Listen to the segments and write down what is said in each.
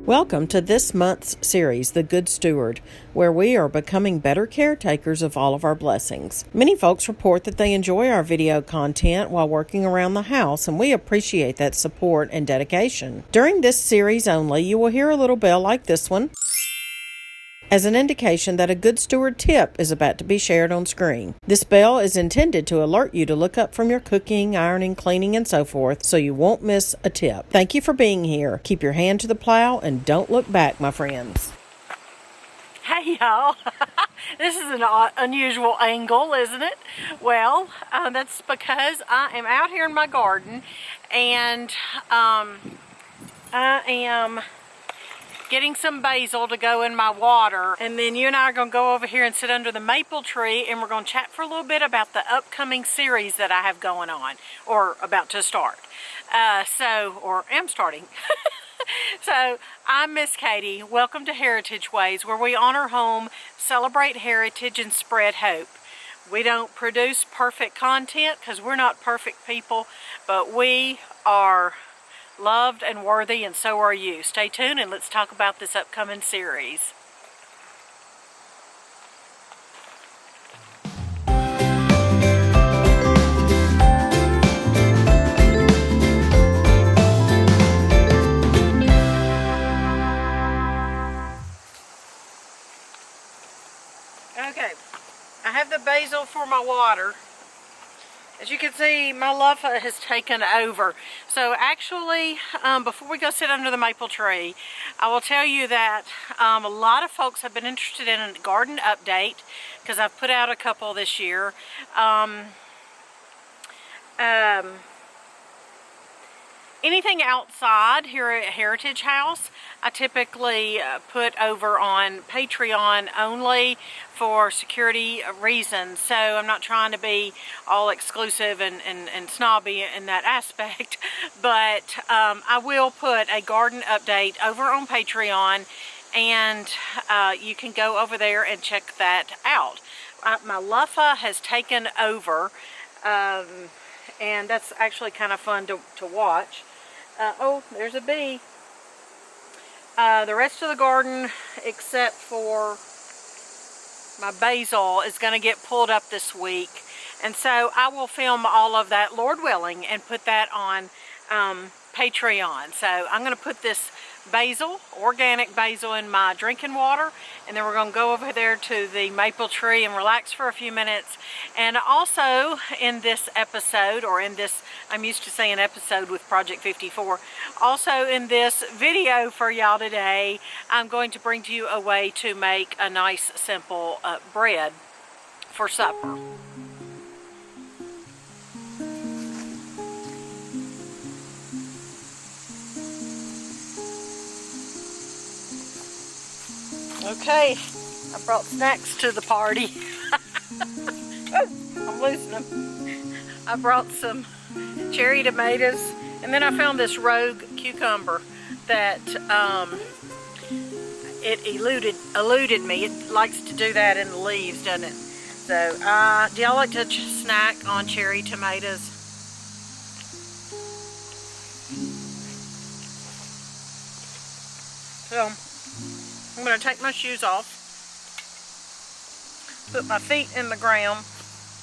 Welcome to this month's series, The Good Steward, where we are becoming better caretakers of all of our blessings. Many folks report that they enjoy our video content while working around the house, and we appreciate that support and dedication. During this series only, you will hear a little bell like this one, as an indication that a good steward tip is about to be shared on screen. This bell is intended to alert you to look up from your cooking, ironing, cleaning, and so forth, so you won't miss a tip. Thank you for being here. Keep your hand to the plow and don't look back, my friends. Hey y'all, this is an unusual angle, isn't it? Well, that's because I am out here in my garden and I am getting some basil to go in my water, and then you and I are going to go over here and sit under the maple tree, and we're going to chat for a little bit about the upcoming series that I have going on, or about to start. Or am starting. So, I'm Miss Katie. Welcome to Heritage Ways, where we honor home, celebrate heritage, and spread hope. We don't produce perfect content because we're not perfect people, but we are loved and worthy, and so are you. Stay tuned and let's talk about this upcoming series. Okay, I have the basil for my water. As you can see, my love has taken over. So actually, before we go sit under the maple tree, I will tell you that a lot of folks have been interested in a garden update, because I've put out a couple this year. Anything outside here at Heritage House, I typically put over on Patreon only for security reasons. So I'm not trying to be all exclusive and snobby in that aspect, but I will put a garden update over on Patreon, and you can go over there and check that out. My luffa has taken over, and that's actually kind of fun to watch. Oh, there's a bee. The rest of the garden, except for my basil, is going to get pulled up this week. And so I will film all of that, Lord willing, and put that on Patreon. So I'm going to put this basil, organic basil, in my drinking water, and then we're going to go over there to the maple tree and relax for a few minutes. And also in this episode, or in this, I'm used to saying episode with Project 54, also in this video for y'all today, I'm going to bring to you a way to make a nice simple bread for supper. Okay, I brought snacks to the party. Oh, I'm losing them. I brought some cherry tomatoes, and then I found this rogue cucumber that it eluded me. It likes to do that in the leaves, doesn't it? So, do y'all like to snack on cherry tomatoes? So, I'm going to take my shoes off, put my feet in the ground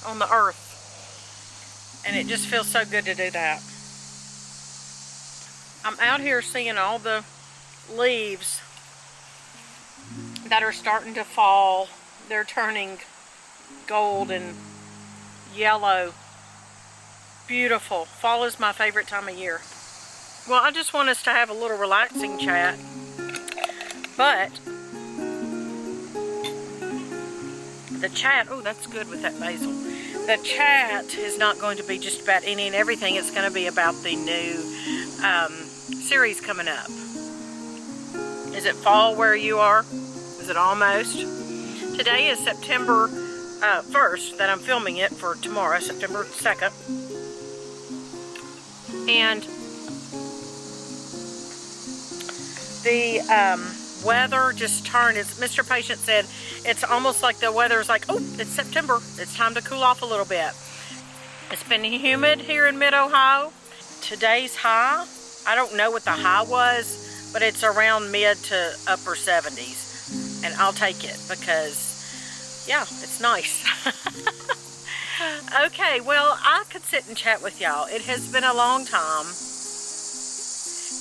on the earth, and it just feels so good to do that. I'm out here seeing all the leaves that are starting to fall. They're turning gold and yellow. Beautiful. Fall is my favorite time of year. Well, I just want us to have a little relaxing chat. But the chat, oh, that's good with that basil. The chat is not going to be just about any and everything. It's going to be about the new series coming up. Is it fall where you are? Is it almost? Today is September 1st that I'm filming it for tomorrow, September 2nd. And the weather just turned, as Mr. Patient said, it's almost like the weather is like, oh, it's September. It's time to cool off a little bit. It's been humid here in mid-Ohio. Today's high, I don't know what the high was, but it's around mid to upper 70s, and I'll take it because, yeah, it's nice. Okay, well, I could sit and chat with y'all. It has been a long time.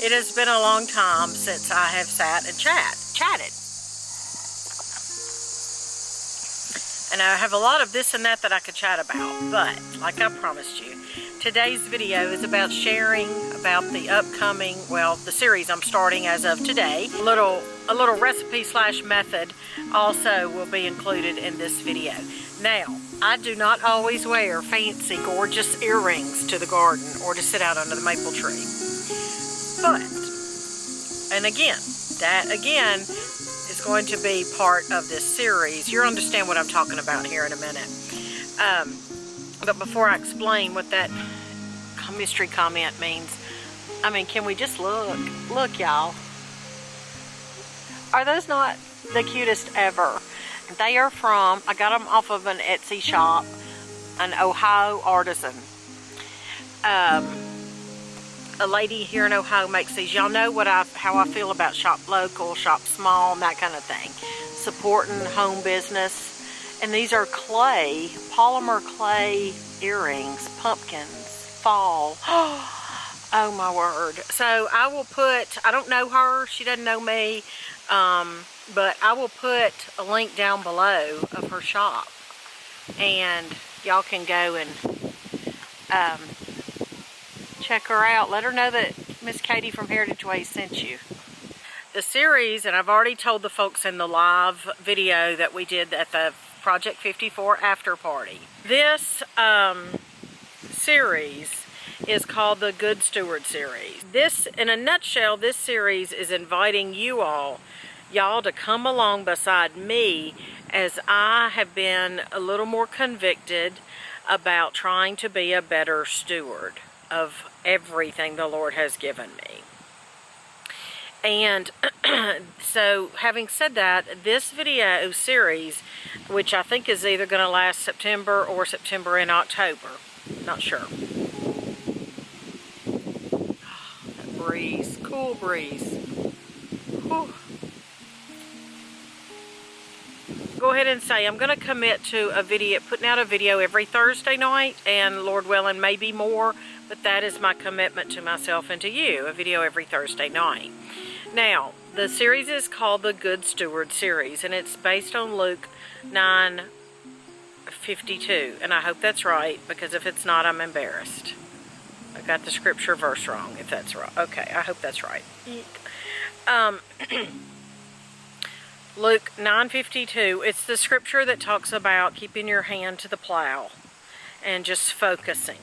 It has been a long time since I have sat and chatted. And I have a lot of this and that I could chat about, but like I promised you, today's video is about sharing about the upcoming, well, the series I'm starting as of today. A little recipe / method also will be included in this video. Now, I do not always wear fancy, gorgeous earrings to the garden or to sit out under the maple tree. But, and again, that again is going to be part of this series. You'll understand what I'm talking about here in a minute. But before I explain what that mystery comment means, I mean, can we just look? Look, y'all. Are those not the cutest ever? They are from, I got them off of an Etsy shop, an Ohio artisan. A lady here in Ohio makes these. Y'all know how I feel about shop local, shop small, and that kind of thing. Supporting home business. And these are clay, polymer clay earrings, pumpkins, fall. Oh my word. So I will put, I don't know her, she doesn't know me, but I will put a link down below of her shop. And y'all can go and check her out. Let her know that Miss Katie from Heritage Ways sent you. The series, and I've already told the folks in the live video that we did at the Project 54 after party. This series is called the Good Steward series. This, in a nutshell, this series is inviting y'all to come along beside me as I have been a little more convicted about trying to be a better steward of everything the Lord has given me. And so, having said that, this video series, which I think is either going to last September or September and October, not sure. Oh, that breeze, cool breeze. Whew. Go ahead and say I'm going to commit to a video, putting out a video every Thursday night, and Lord willing, maybe more, but that is my commitment to myself and to you, a video every Thursday night. Now, the series is called the Good Steward series, and it's based on Luke 9:52, and I hope that's right, because if it's not, I'm embarrassed. I got the scripture verse wrong, if that's right. Okay, I hope that's right. Luke 9:52, it's the scripture that talks about keeping your hand to the plow and just focusing.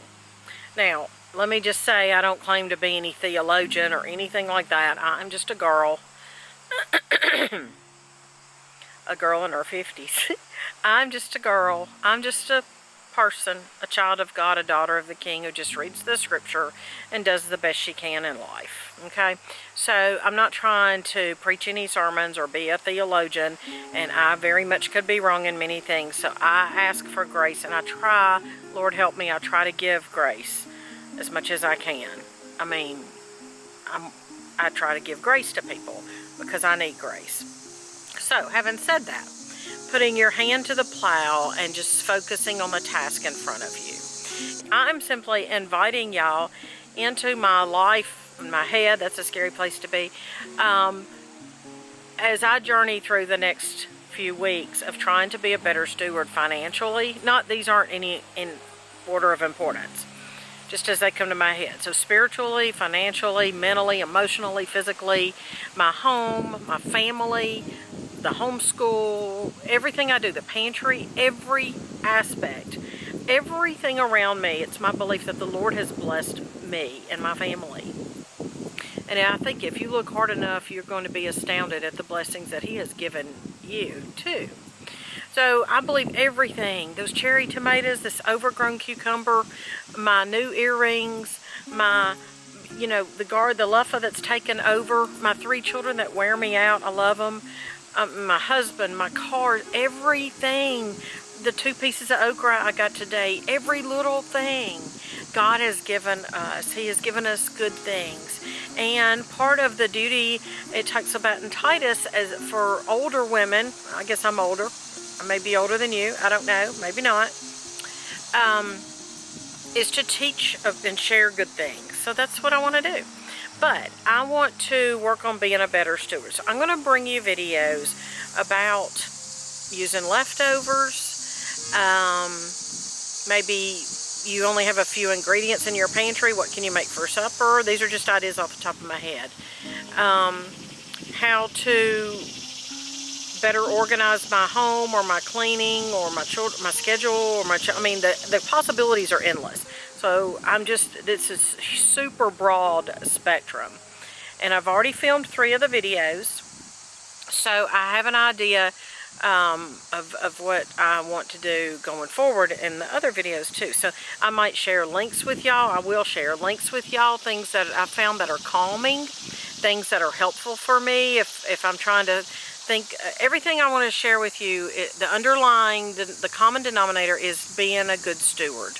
Now, let me just say, I don't claim to be any theologian or anything like that. I'm just a girl. A girl in her 50s. I'm just a girl. I'm just a person, a child of God, a daughter of the King who just reads the scripture and does the best she can in life. Okay? So, I'm not trying to preach any sermons or be a theologian, and I very much could be wrong in many things. So, I ask for grace, and I try, Lord help me, I try to give grace as much as I can. I mean, I try to give grace to people because I need grace. So, having said that, putting your hand to the plow and just focusing on the task in front of you. I'm simply inviting y'all into my life, in my head, that's a scary place to be, as I journey through the next few weeks of trying to be a better steward financially. These aren't any in order of importance, just as they come to my head. So spiritually, financially, mentally, emotionally, physically, my home, my family, the homeschool, everything I do, the pantry, every aspect, everything around me. It's my belief that the Lord has blessed me and my family. And I think if you look hard enough, you're going to be astounded at the blessings that He has given you too. So I believe everything, those cherry tomatoes, this overgrown cucumber, my new earrings, my, the luffa that's taken over, my 3 children that wear me out, I love them, my husband, my car, everything, the 2 pieces of okra I got today, every little thing God has given us. He has given us good things. And part of the duty it talks about in Titus as for older women, I guess I'm older, I may be older than you, I don't know, maybe not, is to teach and share good things. So that's what I want to do. But I want to work on being a better steward. So I'm going to bring you videos about using leftovers. Maybe you only have a few ingredients in your pantry. What can you make for supper? These are just ideas off the top of my head. How to better organize my home or my cleaning or my children, my schedule, or I mean, the possibilities are endless. So this is super broad spectrum. And I've already filmed 3 of the videos. So I have an idea of what I want to do going forward in the other videos too. So I might share links with y'all. I will share links with y'all, things that I found that are calming, things that are helpful for me if I'm trying to think. Everything I want to share with you, the common denominator is being a good steward.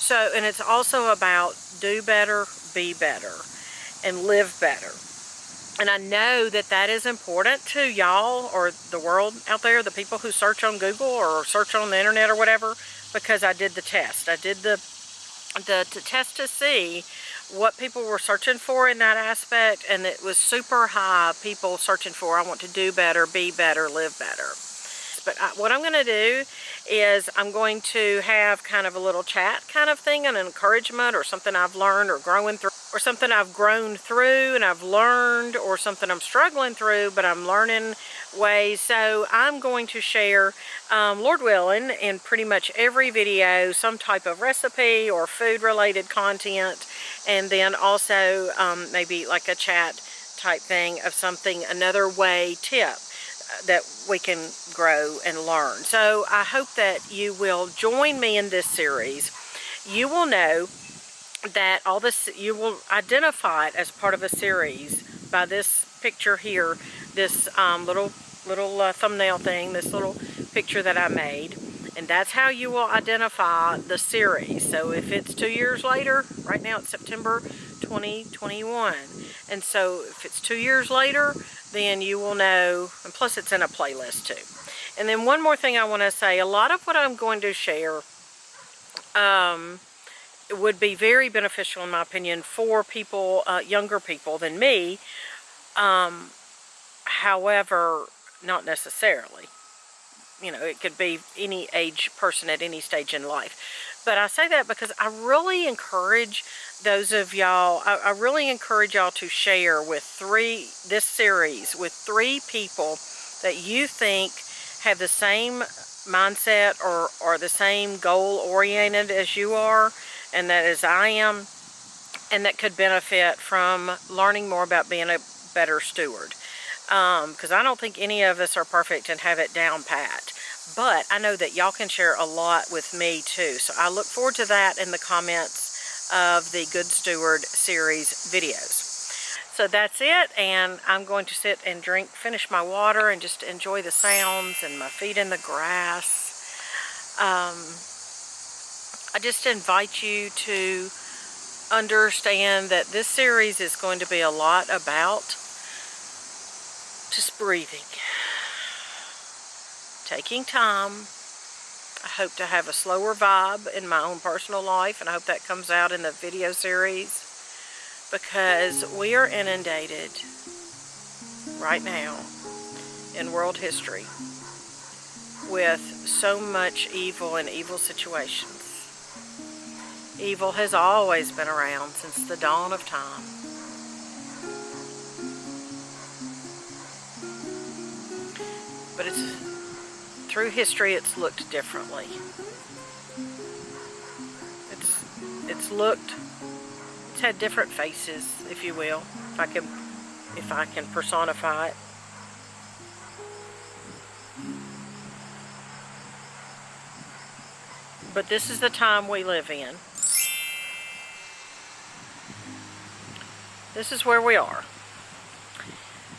So, and it's also about do better, be better, and live better. And I know that that is important to y'all or the world out there, the people who search on Google or search on the internet or whatever, because I did the test. I did the test to see what people were searching for in that aspect, and it was super high people searching for, I want to do better, be better, live better. But what I'm going to do is I'm going to have kind of a little chat kind of thing, an encouragement or something I've learned or growing through, or something I've grown through and I've learned, or something I'm struggling through but I'm learning ways. So I'm going to share, Lord willing, in pretty much every video some type of recipe or food related content, and then also maybe like a chat type thing of something, another way tip that we can grow and learn. So I hope that you will join me in this series. You will know that all this, you will identify it as part of a series by this picture here, this little thumbnail thing, this little picture that I made, and that's how you will identify the series. So if it's 2 years later, right now it's September 2021, and so if it's 2 years later, then you will know, and plus it's in a playlist too. And then one more thing I want to say, a lot of what I'm going to share would be very beneficial in my opinion for people, younger people than me, however, not necessarily. You know, it could be any age person at any stage in life. But I say that because I really encourage those of y'all, I really encourage y'all to share with this series with 3 people that you think have the same mindset or the same goal oriented as you are, and that as I am, and that could benefit from learning more about being a better steward. Because I don't think any of us are perfect and have it down pat. But I know that y'all can share a lot with me too. So I look forward to that in the comments of the Good Steward series videos. So that's it, and I'm going to sit and finish my water and just enjoy the sounds and my feet in the grass. I just invite you to understand that this series is going to be a lot about just breathing, taking time. I hope to have a slower vibe in my own personal life, and I hope that comes out in the video series, because we are inundated right now in world history with so much evil and evil situations. Evil has always been around since the dawn of time. But through history, it's looked differently. It's had different faces, if you will, if I can personify it. But this is the time we live in. This is where we are.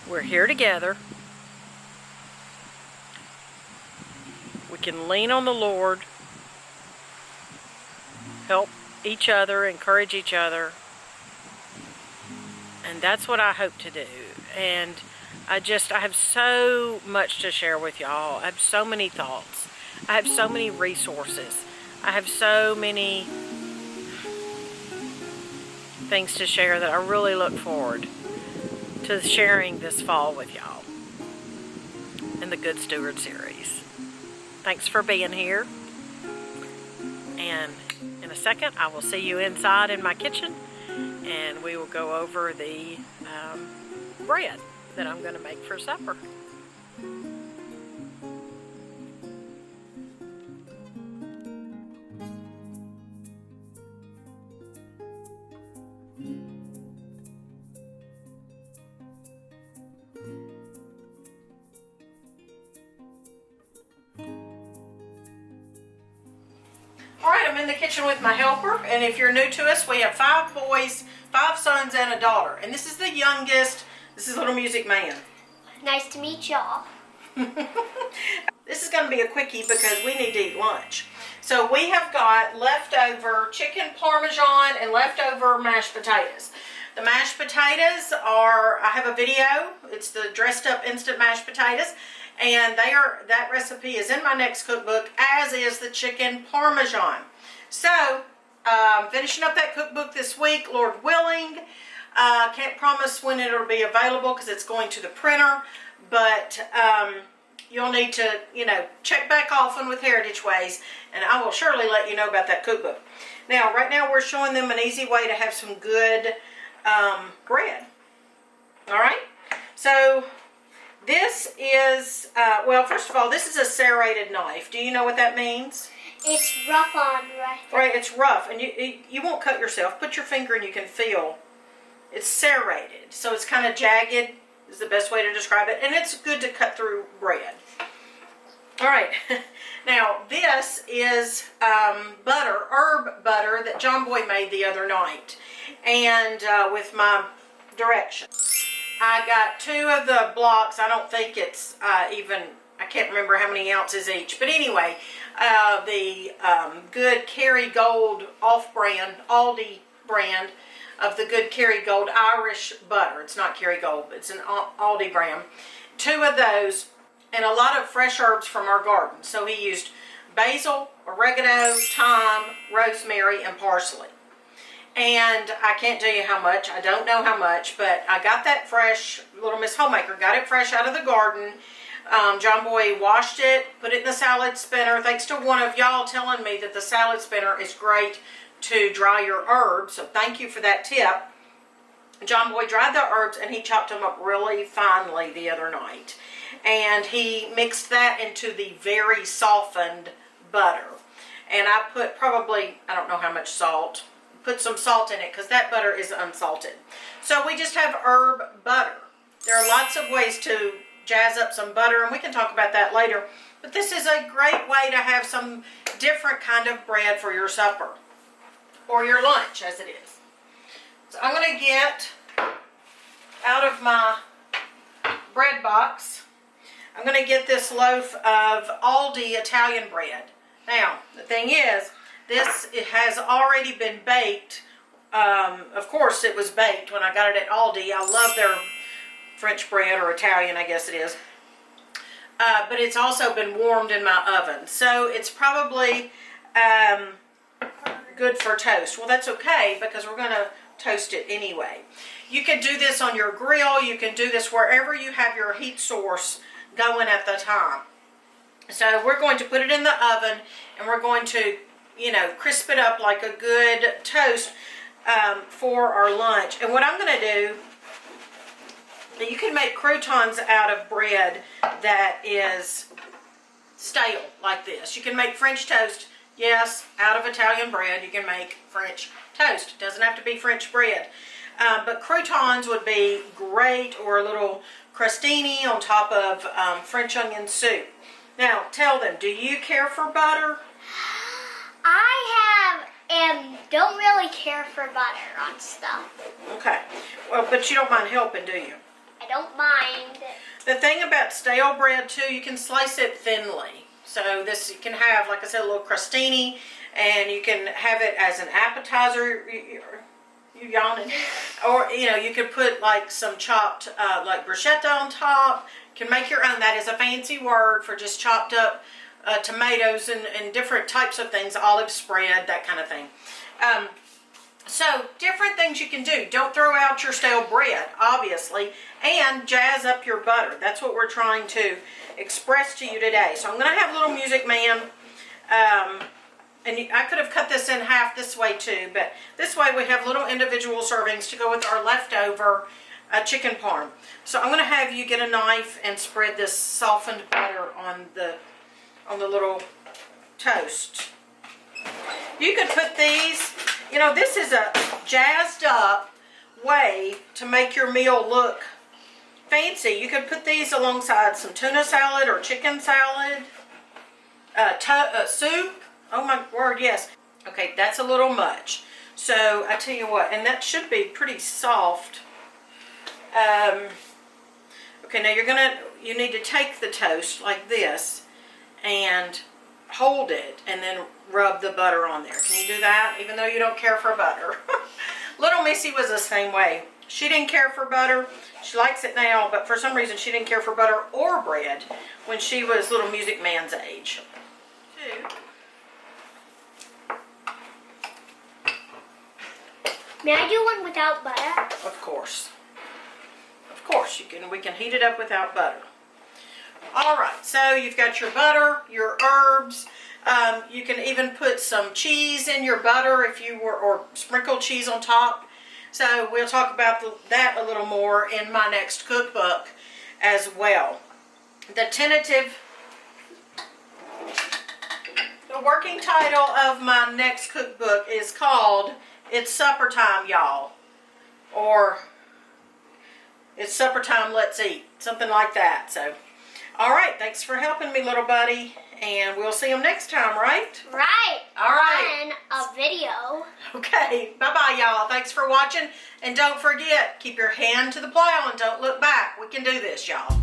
We're here together. We can lean on the Lord, help each other, encourage each other, that's what I hope to do. And I have so much to share with y'all. I have so many thoughts. I have so many resources. I have so many things to share that I really look forward to sharing this fall with y'all in the Good Steward series. Thanks for being here. And in a second, I will see you inside in my kitchen, and we will go over the bread that I'm going to make for supper. Alright, I'm in the kitchen with my helper, and if you're new to us, we have 5 boys, 5 sons, and a daughter. And this is the youngest. This is Little Music Man. Nice to meet y'all. This is going to be a quickie because we need to eat lunch. So we have got leftover chicken parmesan and leftover mashed potatoes. The mashed potatoes are, I have a video. It's the dressed up instant mashed potatoes. And that recipe is in my next cookbook, as is the chicken parmesan. So, finishing up that cookbook this week, Lord willing. Can't promise when it'll be available because it's going to the printer. But you'll need to, check back often with Heritage Ways, and I will surely let you know about that cookbook. Now, right now we're showing them an easy way to have some good bread. All right? So, this is, well, first of all, this is a serrated knife. Do you know what that means? It's rough on right there. Right, it's rough, and you won't cut yourself. Put your finger and you can feel. It's serrated, so it's kind of jagged is the best way to describe it, and it's good to cut through bread. All right, now this is butter, herb butter that John Boy made the other night, and with my directions. I got 2 of the blocks. I don't think it's even, I can't remember how many ounces each. But anyway, the good Kerrygold off-brand, Aldi brand of the good Kerrygold Irish butter. It's not Kerrygold, but it's an Aldi brand. 2 of those, and a lot of fresh herbs from our garden. So he used basil, oregano, thyme, rosemary, and parsley. And I can't tell you how much. I don't know how much, but I got that fresh. Little Miss Homemaker got it fresh out of the garden. John Boy washed it, put it in the salad spinner. Thanks to one of y'all telling me that the salad spinner is great to dry your herbs. So thank you for that tip. John Boy dried the herbs and he chopped them up really finely the other night. And he mixed that into the very softened butter. And I put probably, I don't know how much salt. Put some salt in it because that butter is unsalted. So we just have herb butter. There are lots of ways to jazz up some butter, and we can talk about that later. But this is a great way to have some different kind of bread for your supper or your lunch, as it is. So I'm going to get out of my bread box, I'm going to get this loaf of Aldi Italian bread. Now, the thing is, it has already been baked. Of course, it was baked when I got it at Aldi. I love their French bread, or Italian, I guess it is. But it's also been warmed in my oven. So it's probably good for toast. Well, that's okay because we're going to toast it anyway. You can do this on your grill. You can do this wherever you have your heat source going at the time. So we're going to put it in the oven, and we're going to crisp it up like a good toast for our lunch. And what I'm going to do, you can make croutons out of bread that is stale like this. You can make French toast, yes, out of Italian bread. You can make French toast. It doesn't have to be French bread. But croutons would be great, or a little crostini on top of French onion soup. Now, tell them, do you care for butter? Don't really care for butter on stuff. Okay. Well, but you don't mind helping, do you? I don't mind. The thing about stale bread, too, you can slice it thinly. So this, you can have, like I said, a little crostini, and you can have it as an appetizer. You yawning. Or, you know, you could put like some chopped, like bruschetta on top. You can make your own. That is a fancy word for just chopped up tomatoes and different types of things, olive spread, that kind of thing. So different things you can do. Don't throw out your stale bread, obviously, and jazz up your butter. That's what we're trying to express to you today. So I'm going to have Little Music Man, and I could have cut this in half this way too, but this way we have little individual servings to go with our leftover chicken parm. So I'm going to have you get a knife and spread this softened butter on the little toast. You could put these, you know, this is a jazzed up way to make your meal look fancy. You could put these alongside some tuna salad or chicken salad, soup. Oh my word, yes. Okay, that's a little much. So I tell you what, and that should be pretty soft. Okay, now you need to take the toast like this and hold it and then rub the butter on there. Can you do that, even though you don't care for butter? Little Missy was the same way. She didn't care for butter. She likes it now, but for some reason she didn't care for butter or bread when she was Little Music Man's age. May I do one without butter? Of course. Of course, we can heat it up without butter. All right, so you've got your butter, your herbs. You can even put some cheese in your butter if you were, or sprinkle cheese on top. So we'll talk about that a little more in my next cookbook as well. The working title of my next cookbook is called It's Supper Time, Y'all, or It's Supper Time, Let's Eat, something like that. So, all right, thanks for helping me, little buddy, and we'll see them next time, right? Right. All right. On a video. Okay, bye-bye, y'all. Thanks for watching, and don't forget, keep your hand to the plow and don't look back. We can do this, y'all.